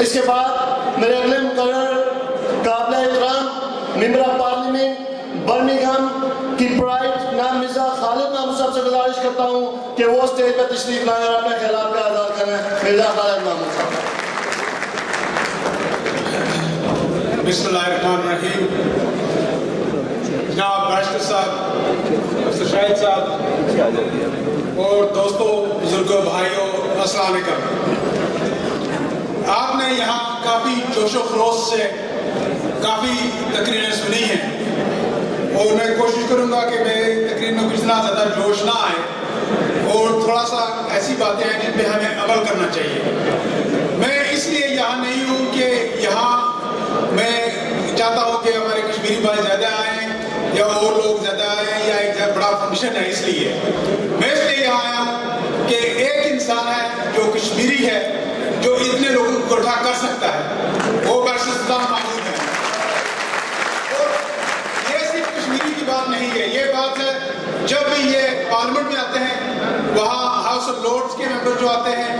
اس کے بعد میرے اگلے مقرر قابل احترام ممبر آف پارلیمنٹ برمنگھم کی پرائڈ نام مرزا خالد محمود صاحب سے گزارش کرتا ہوں کہ وہ اسٹیج پر تشریف لائیں اور اپنے خیالات کا اظہار کریں. مرزا خالد محمود صاحب. بسم اللہ الرحمن الرحیم. جناب بیرسٹر صاحب، افسر شاہد صاحب اور دوستوں، بزرگوں، بھائیوں، السلام علیکم. آپ نے یہاں کافی جوش و خروش سے کافی تقریریں سنی ہیں اور میں کوشش کروں گا کہ میری تقریر میں کچھ اتنا زیادہ جوش نہ آئے اور تھوڑا سا ایسی باتیں ہیں جن پہ ہمیں عمل کرنا چاہیے. میں اس لیے یہاں نہیں ہوں کہ یہاں میں چاہتا ہوں کہ ہمارے کشمیری بھائی زیادہ آئیں یا اور لوگ زیادہ آئیں یا ایک بڑا فنکشن ہے. اس لیے میں اس لیے یہاں آیا ہوں کہ ایک انسان ہے جو کشمیری ہے جو اتنے لوگوں کو اکٹھا کر سکتا ہے، وہ بیرسٹر سلطان محمود ہے. اور یہ صرف کشمیری کی بات نہیں ہے، یہ بات ہے جب بھی یہ پارلیمنٹ میں آتے ہیں، وہاں ہاؤس آف لارڈز کے ممبر جو آتے ہیں،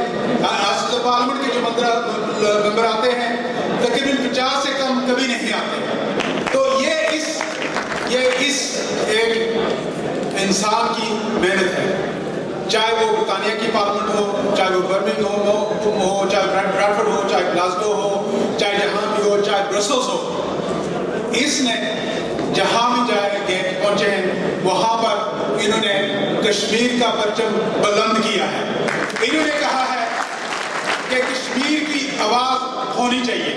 ہاؤس آف پارلیمنٹ کے جو ممبر آتے ہیں، تقریباً 50 سے کم کبھی نہیں آتے. تو یہ اس ایک انسان کی محنت ہے، چاہے وہ برطانیہ کی پارلیمنٹ ہو، چاہے وہ برمنگھم ہو، چاہے برادفورڈ ہو، چاہے گلاسگو ہو، چاہے جہاں بھی ہو، چاہے برسلز ہو. اس نے جہاں بھی جائے گئے پہنچے ہیں وہاں پر انہوں نے کشمیر کا پرچم بلند کیا ہے. انہوں نے کہا ہے کہ کشمیر کی آواز ہونی چاہیے.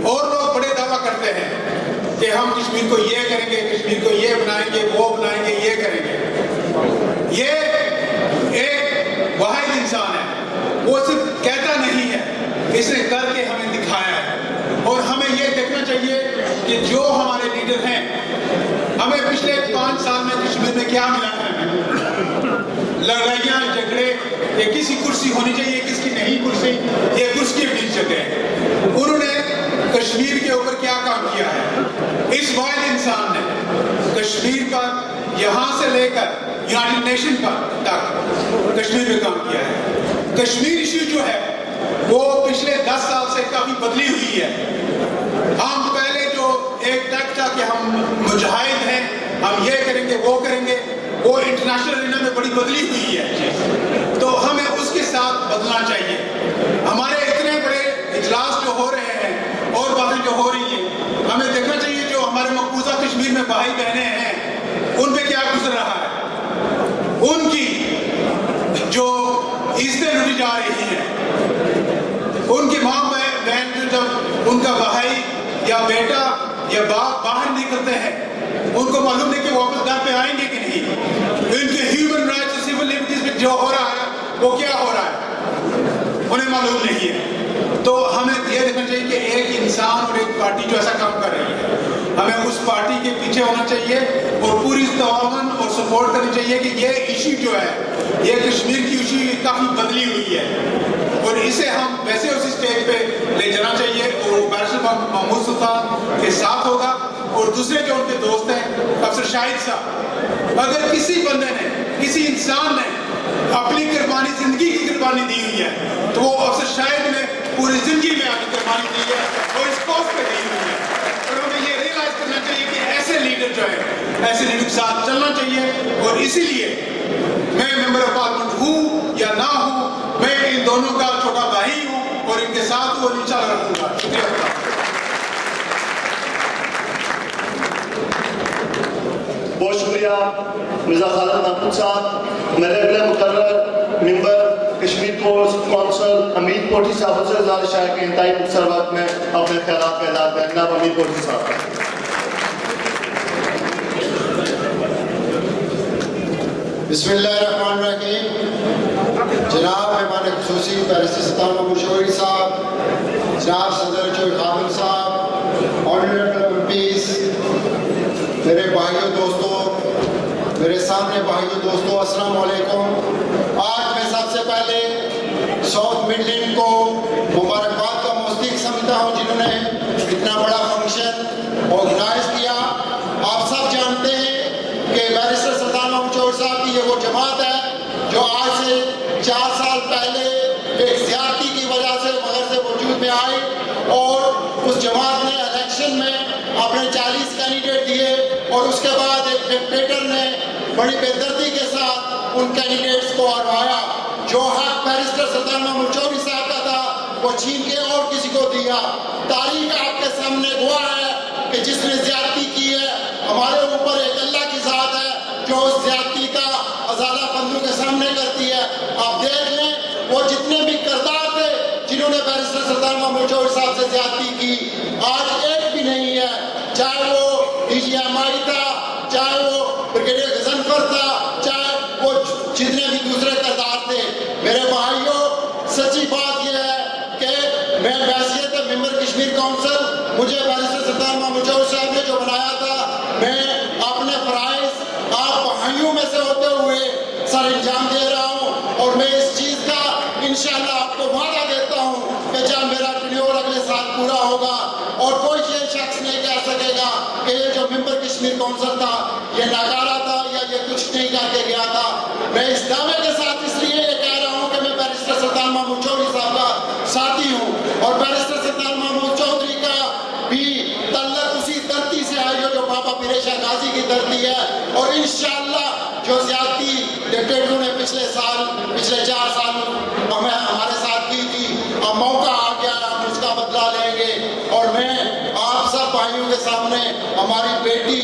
اور لوگ بڑے دعویٰ کرتے ہیں کہ ہم کشمیر کو یہ کریں گے، کشمیر کو یہ بنائیں گے، وہ بنائیں گے، یہ کریں گے. یہ ایک واحد انسان ہے، وہ صرف کہتا نہیں ہے، اس نے کر کے ہمیں دکھایا ہے. اور ہمیں یہ دیکھنا چاہیے کہ جو ہمارے لیڈر ہیں، ہمیں پچھلے 5 سال میں کشمیر میں کیا ملا ہے؟ لڑائیاں، جھگڑے، یہ کسی کرسی ہونی چاہیے، کس کی نہیں کرسی، یہ کرسی کی بیچ جگہ ہے. انہوں نے کشمیر کے اوپر کیا کام کیا ہے؟ اس واحد انسان نے کشمیر پر یہاں سے لے کر یونائٹڈ نیشن پر تک کشمیر میں کام کیا ہے. کشمیر ایشو جو ہے وہ پچھلے 10 سال سے کافی بدلی ہوئی ہے. ہم پہلے جو ایک ٹیک تھا کہ ہم مجاہد ہیں، ہم یہ کریں گے، وہ کریں گے، وہ انٹرنیشنل ارینہ میں بڑی بدلی ہوئی ہے. تو ہمیں اس کے ساتھ بدلنا چاہیے. ہمارے اتنے بڑے اجلاس جو ہو رہے ہیں اور باتیں جو ہو رہی ہیں، ہمیں دیکھنا چاہیے جو ہمارے مقبوضہ کشمیر میں بھائی بہنیں ہیں ان پہ کیا گزر رہا ہے. ان کی جو عزتیں لوٹی جا رہی ہیں، ان کی ماں بہن جو جب ان کا بھائی یا بیٹا یا باپ باہر نکلتے ہیں، ان کو معلوم نہیں کہ وہ واپس گھر پہ آئیں گے کہ نہیں. ان کے ہیومن رائٹس اور سول لبرٹیز میں جو ہو رہا ہے وہ کیا ہو رہا ہے انہیں معلوم نہیں ہے. تو ہمیں یہ دیکھنا چاہیے کہ ایک انسان اور ایک پارٹی جو ایسا کام کر رہی ہے، ہمیں اس پارٹی کے پیچھے ہونا چاہیے اور پوری تعاون اور سپورٹ کرنی چاہیے کہ یہ ایشو جو ہے، یہ کشمیر کی ایشو کافی بدلی ہوئی ہے اور اسے ہم ویسے اسی اسٹیج پہ لے جانا چاہیے. اور وہ بیرسٹر محمود سلطان کے ساتھ ہوگا اور دوسرے جو ان کے دوست ہیں افسر شاہد صاحب. اگر کسی بندے نے، کسی انسان نے اپنی قربانی، زندگی کی قربانی دی ہوئی ہے تو وہ افسر شاہد نے پوری زندگی میں اپنی قربانی دی ہے اور اس کوس پہ دی ہوئی ہے. اور ہمیں یہ ریئلائز کرنا چاہیے کہ ایسے لیڈر جو ہے، ایسے لیڈر کے ساتھ چلنا چاہیے. اور اسی لیے میں ممبر آف پارلیمنٹ ہوں یا نہ ہوں، میں ان دونوں کا چھوٹا بھائی ہوں اور ان کے ساتھ وہ انشاءاللہ رہوں گا. شکریہ. بہت شکریہ مرزا خالد محمود صاحب. میرے اگلے مقرر ممبر کشمیر کورس کونسل حمید کوٹھی صاحب سے گزارش ہے کہ انتہائی مختصر وقت میں اپنے خیالات کا اظہار کریں. جناب حمید کوٹھی صاحب. بسم اللہ الرحمن الرحیم. جناب مہمان خصوصی بیرسٹر سلطان محمود شوری صاحب، جناب صدر چوہدری خادم صاحب، آنریبل ایم پیز، میرے بھائیوں دوستوں، میرے سامنے بھائیوں دوستوں، السلام علیکم. آج میں سب سے پہلے ساؤتھ مڈلینڈ کو مبارکباد کا مستحق سمجھتا ہوں جنہوں نے اتنا بڑا فنکشن آرگنائز کیا. آپ سب جانتے ہیں کہ بیرسٹر سلطان محمود شوری صاحب کی یہ وہ جماعت ہے جو آج سے 4 سال پہلے ایک زیادتی کی وجہ سے مگر سے وجود اور اس جماعت نے الیکشن میں اپنے 40 کینڈیڈیٹ دیے اور اس کے بعد ایک ڈکٹیٹر نے بڑی بے دردی کے ساتھ ان کینڈیڈیٹس کو ہروایا. جو حق بیرسٹر سلطان محمود چودھری صاحب کا تھا وہ چھین کے اور کسی کو دیا. تاریخ آپ کے سامنے گواہ ہے کہ جس نے زیادتی کی ہے ہمارے اوپر ایک اللہ کی ذات ہے جو اس زیادتی کا ازالہ بندوں کے سامنے کرتی ہے. آپ دیکھ لیں وہ جتنے بھی کردار تھے جنہوں نے بیرسٹر سلطان محمود چودھری صاحب سے زیادتی کی آج ایک بھی نہیں ہے. چاہے وہ ڈی جی ایم آئی تھا, چاہے وہ بریگیڈیئر غضنفر تھا, چاہے وہ جتنے بھی دوسرے کردار تھے. میرے بھائیوں, سچی بات یہ ہے کہ میں بحیثیت ممبر کشمیر کونسل, مجھے بیرسٹر سلطان محمود چودھری صاحب نے جو بنایا تھا میں اپنے فرائض آپ بھائیوں میں سے ہوتے ہوئے سر انجام دے رہا ہوں اور میں اس چیز کا انشاءاللہ آپ کو وعدہ دیتا ہوں کہ جب میرا ٹینیور اگلے سال پورا ہوگا اور کوئی یہ شخص نہیں کہہ سکے گا کہ یہ جو ممبر کشمیر کونسل تھا یہ ناکارہ تھا یا یہ کچھ نہیں کر کے گیا تھا. میں اس دعوے کے ساتھ اس لیے یہ کہہ رہا ہوں کہ میں بیرسٹر سلطان محمود چودھری صاحب کا ساتھی ہوں اور بیرسٹر سلطان محمود چودھری کا بھی تعلق اسی دھرتی سے ہے جو بابا پیر شاہ غازی کی دھرتی ہے. اور انشاءاللہ جو زیادتی ڈکٹیٹروں نے پچھلے 4 سال ہمارے ساتھ کی تھی, اب موقع آ گیا ہم اس کا بدلہ لیں گے. اور میں آپ سب بھائیوں کے سامنے ہماری بیٹی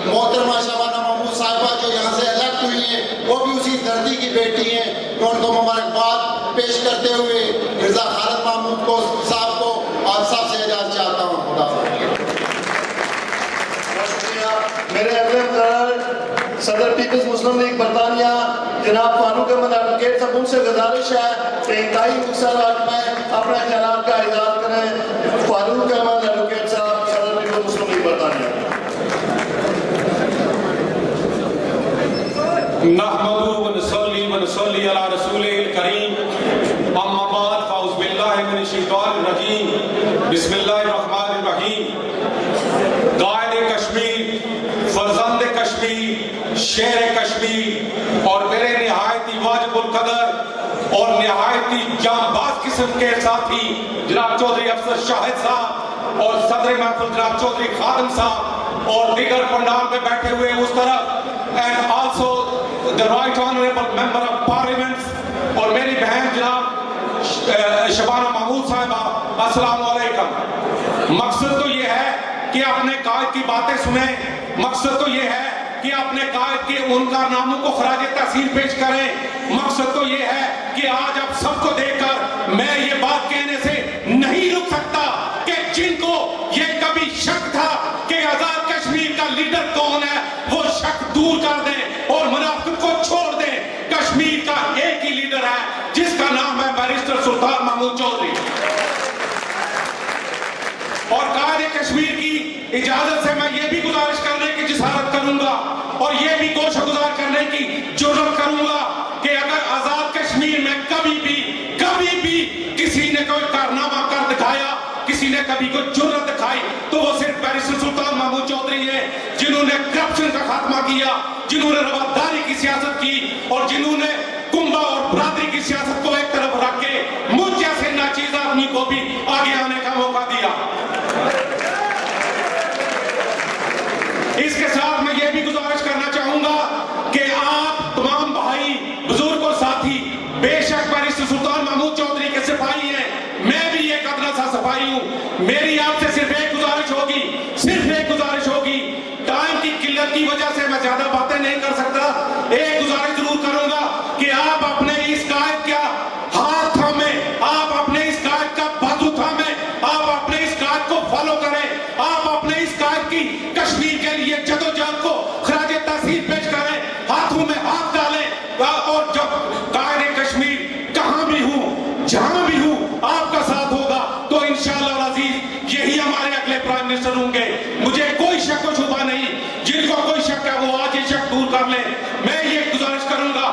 محترمہ شبانہ محمود صاحبہ جو یہاں سے الیکٹ ہوئی ہیں وہ بھی اسی دھرتی کی بیٹی ہیں, میں ان کو مبارکباد پیش کرتے ہوئے مرزا خالد محمود کو صاحب کو آپ سب سے اجازت چاہتا ہوں. خدا میرے اگلے مقرر صدر پیپلز مسلم لیگ برطانیہ جناب فاروق احمد ایڈوکیٹ صاحب, ان سے گزارش ہے کہ انتہائی مختصر وقت میں اپنے خیالات کا اظہار کریں. فاروق احمد ایڈوکیٹ صاحب, صدر پیپلز مسلم لیگ برطانیہ. نحمدہ ونصلی علی رسولہ الکریم, اما بعد فاعوذ باللہ من الشیطان الرجیم, بسم اللہ الرحمن الرحیم. قائد کشمیر, فرزند کشمیر, شیر کشمیر اور میرے نہایتی واجب القدر اور نہایتی جانباز قسم کے ساتھی جناب چودھری افسر شاہد صاحب اور صدر محفل جناب چودھری خادم صاحب اور دیگر پنڈال میں بیٹھے ہوئے اس طرف, and also the right honorable member of parliament اور میری بہن جناب شبانہ محمود صاحبہ, السلام علیکم. مقصد تو یہ ہے کہ اپنے قائد کی باتیں سنیں, مقصد تو یہ ہے کہ اپنے قائد کے ان کارناموں کو خراج تحسین پیش کریں. مقصد تو یہ ہے کہ آج آپ سب کو دیکھ کر میں یہ بات کہنے سے نہیں رک سکتا کہ جن کو یہ کبھی شک تھا کہ آزاد کشمیر کا لیڈر کون ہے وہ شک دور کر دیں اور منافقت کو چھوڑ دیں. کشمیر کا ایک ہی لیڈر ہے جس کا نام ہے بیرسٹر سلطان محمود چودھری. اور قائد کشمیر کی اجازت سے میں یہ بھی گزارش کرنے کی جسارت کروں گا اور یہ بھی گوشہ گزار کرنے کی جرات کروں گا کہ اگر آزاد کشمیر میں کبھی بھی کسی نے کوئی کارنامہ کر دکھایا, کسی نے کبھی کوئی جرات دکھائی تو وہ صرف بیرسٹر سلطان محمود چودھری ہیں, جنہوں نے کرپشن کا خاتمہ کیا, جنہوں نے رواداری کی سیاست کی اور جنہوں نے کنبہ اور برادری کی سیاست کو ایک طرف رکھ کے مجھ جیسے ناچیز آدمی کو بھی آگے آنے کا موقع دیا. اس کے ساتھ میں یہ بھی گزارش کرنا چاہوں گا کہ آپ تمام بھائی, بزرگ اور ساتھی بے شک بیرسٹر سلطان محمود چودھری کے سپاہی ہیں, میں بھی ایک ادنا سا سپاہی ہوں. میری آپ سے صرف ایک گزارش ہوگی, ٹائم کی قلت کی وجہ سے میں زیادہ باتیں نہیں کر سکتا. ایک گزارش ضرور کروں گا کہ آپ اپنے اس قائد کا ہاتھ تھامیں, آپ اپنے اس قائد کا بازو تھامیں, آپ اپنے اس قائد کو فالو کریں, آپ اپنے اس قائد کی کشمیر کے لیے جدوجہد کو خراج تحسین پیش کریں, ہاتھوں میں ہاتھ ڈالیں. اور جب قائد کشمیر کہاں بھی ہوں, جہاں بھی ہوں, آپ کا ساتھ ہوگا تو انشاءاللہ العزیز یہی ہمارے اگلے پرائم منسٹر ہوں گے. مجھے کوئی شک و شبہ نہیں, جن کو کوئی شک ہے وہ آج یہ شک دور کر لیں. میں یہ گزارش کروں گا